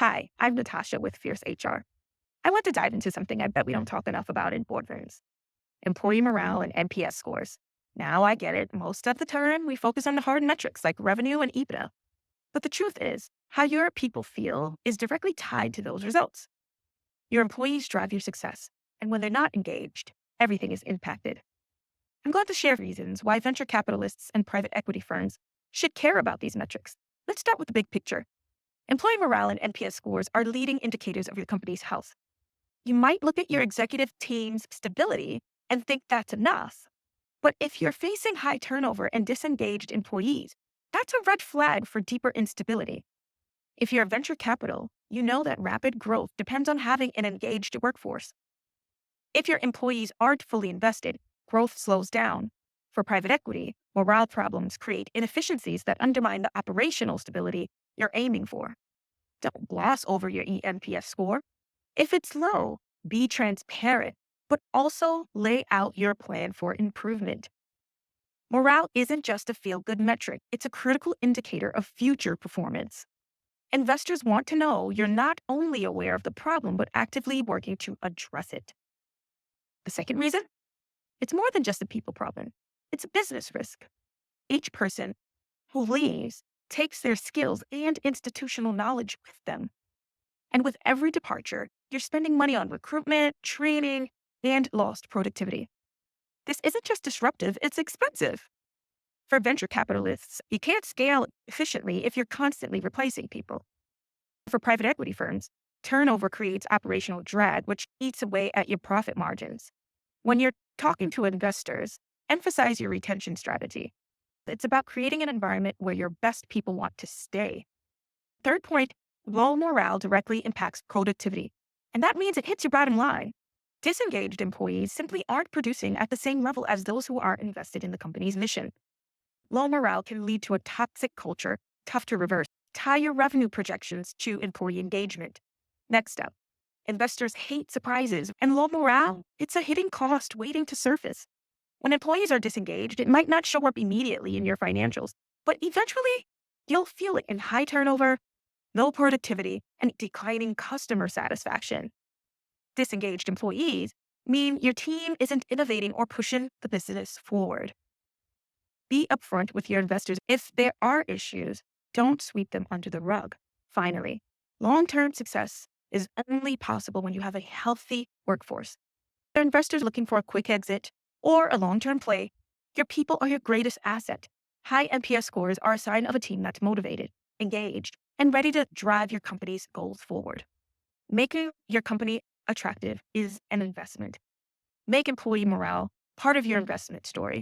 Hi, I'm Natasha with Fierce HR. I want to dive into something I bet we don't talk enough about in boardrooms: employee morale and NPS scores. Now I get it. Most of the time, we focus on the hard metrics like revenue and EBITDA. But the truth is, how your people feel is directly tied to those results. Your employees drive your success, and when they're not engaged, everything is impacted. I'm glad to share reasons why venture capitalists and private equity firms should care about these metrics. Let's start with the big picture. Employee morale and NPS scores are leading indicators of your company's health. You might look at your executive team's stability and think that's enough. But if you're facing high turnover and disengaged employees, that's a red flag for deeper instability. If you're venture capital, you know that rapid growth depends on having an engaged workforce. If your employees aren't fully invested, growth slows down. For private equity, morale problems create inefficiencies that undermine the operational stability you're aiming for. Don't gloss over your ENPS score. If it's low, be transparent, but also lay out your plan for improvement. Morale isn't just a feel good metric, it's a critical indicator of future performance. Investors want to know you're not only aware of the problem, but actively working to address it. The second reason? It's more than just a people problem, it's a business risk. Each person who leaves takes their skills and institutional knowledge with them. And with every departure, you're spending money on recruitment, training, and lost productivity. This isn't just disruptive, it's expensive. For venture capitalists, you can't scale efficiently if you're constantly replacing people. For private equity firms, turnover creates operational drag, which eats away at your profit margins. When you're talking to investors, emphasize your retention strategy. It's about creating an environment where your best people want to stay. Third point, low morale directly impacts productivity, and that means it hits your bottom line. Disengaged employees simply aren't producing at the same level as those who are invested in the company's mission. Low morale can lead to a toxic culture, tough to reverse. Tie your revenue projections to employee engagement. Next up, investors hate surprises, and low morale, it's a hidden cost waiting to surface. When employees are disengaged, it might not show up immediately in your financials, but eventually you'll feel it in high turnover, low productivity, and declining customer satisfaction. Disengaged employees mean your team isn't innovating or pushing the business forward. Be upfront with your investors. If there are issues, don't sweep them under the rug. Finally, long-term success is only possible when you have a healthy workforce. If they're investors looking for a quick exit or a long-term play, your people are your greatest asset. High NPS scores are a sign of a team that's motivated, engaged, and ready to drive your company's goals forward. Making your company attractive is an investment. Make employee morale part of your investment story.